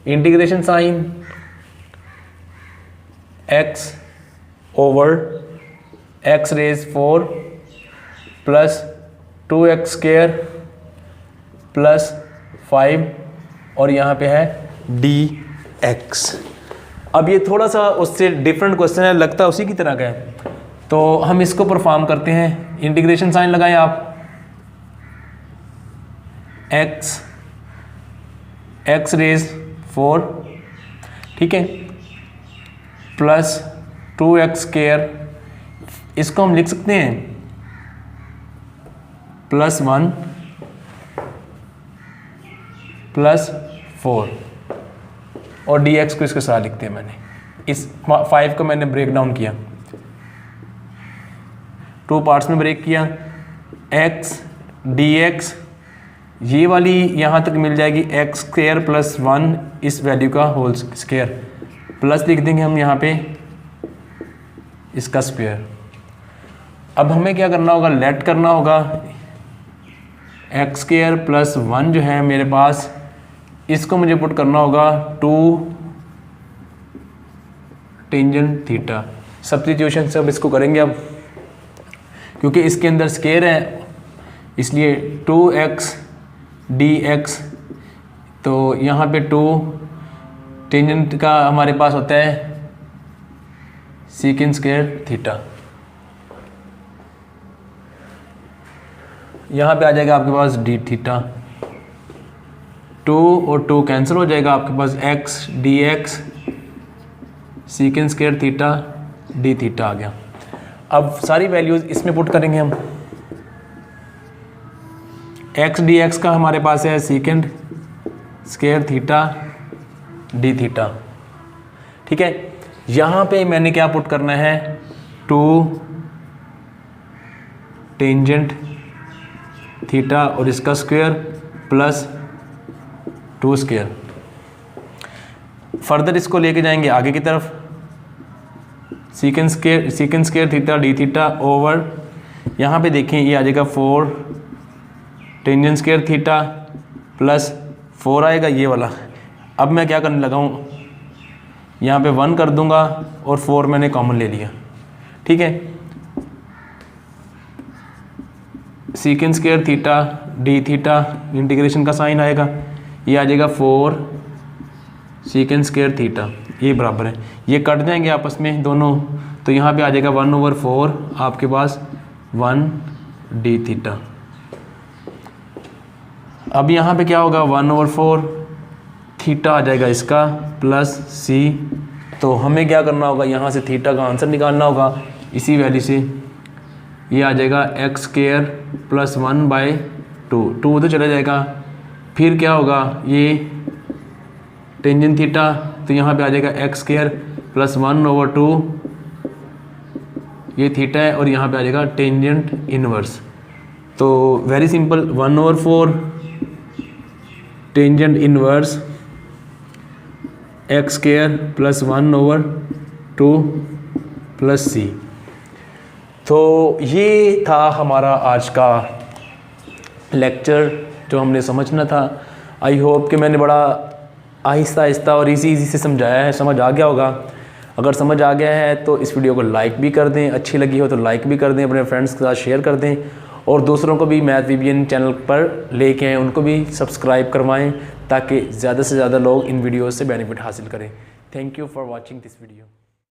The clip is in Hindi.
Integration sine x over x raise 4 plus 2x square plus 5 और यहाँ पे है dx। अब ये थोड़ा सा उससे डिफरेंट क्वेश्चन है, लगता है उसी की तरह का है, तो हम इसको परफॉर्म करते हैं। इंटीग्रेशन साइन लगाएं आप, x रेज 4, ठीक है, प्लस 2x स्क्वायर, इसको हम लिख सकते हैं प्लस 1 प्लस 4 और dx को इसके साथ लिखते हैं। मैंने इस 5 को मैंने ब्रेक डाउन किया, 2 पार्ट्स में ब्रेक किया। x dx ये वाली यहाँ तक मिल जाएगी x स्क्वायर प्लस 1 इस वैल्यू का होल स्क्वायर, प्लस लिख देंगे हम यहाँ पे इसका स्क्वायर। अब हमें क्या करना होगा, लेट करना होगा x स्क्वायर प्लस 1 जो है मेरे पास, इसको मुझे पुट करना होगा 2 टेंजेंट थीटा। सब्स्टिट्यूशन से अब इसको करेंगे अब, क्योंकि इसके अंदर स्क्वायर है इसलिए 2x dx, तो यहाँ पे 2 टेंजेंट का हमारे पास होता है सीकेंट स्क्वायर थीटा। यहाँ पे आ जाएगा आपके पास d थीटा, 2 और 2 कैंसिल हो जाएगा, आपके पास x dx secant square theta d theta आ गया। अब सारी वैल्यूज़ इसमें पुट करेंगे हम। x dx का हमारे पास है secant square theta d theta, ठीक है। यहाँ पे मैंने क्या पुट करना है, 2 टेंजेंट थीटा और इसका स्क्वायर प्लस 2 स्क्वायर। फर्दर इसको लेके जाएंगे आगे की तरफ, secant square theta D theta over, यहाँ पे देखें ये आ जाएगा 4 टेंजेंट स्क्वायर थीटा प्लस 4 आएगा ये वाला। अब मैं क्या करने लगा हूँ, यहाँ पे 1 कर दूंगा और 4 मैंने कॉमन ले लिया, ठीक है। Secant square theta D theta integration का साइन आएगा, ये आ जाएगा 4 सीकेंट स्क्वायर थीटा, ये बराबर है, ये कट जाएंगे आपस में दोनों, तो यहाँ पे आ जाएगा 1/4 आपके पास 1 डी थीटा। अब यहाँ पे क्या होगा, 1/4 थीटा आ जाएगा इसका प्लस c, तो हमें क्या करना होगा, यहाँ से थीटा का आंसर निकालना होगा इसी वैल्यू से। ये आ जाएगा x स्क्वायर प्लस 1/2, 2 तो चला जाएगा, फिर क्या होगा ये टेंजेंट थीटा, तो यहाँ पे आ जाएगा x स्क्वायर प्लस 1/2, ये थीटा है, और यहाँ पे आ जाएगा टेंजेंट इनवर्स। तो very simple, 1/4 tangent inverse x square plus 1/2 plus c। तो ये था हमारा आज का लेक्चर जो हमने समझना था। आई होप कि मैंने बड़ा आहिस्ता आहिस्ता और इजी से समझाया है, समझ आ गया होगा। अगर समझ आ गया है तो इस वीडियो को लाइक भी कर दें, अच्छी लगी हो तो लाइक भी कर दें, अपने फ्रेंड्स के साथ शेयर कर दें, और दूसरों को भी मैथ वीबीएन चैनल पर लेके आएँ, उनको भी सब्सक्राइब करवाएं ताकि ज़्यादा से ज़्यादा लोग इन वीडियोज़ से बेनिफिट हासिल करें। Thank you for watching this video.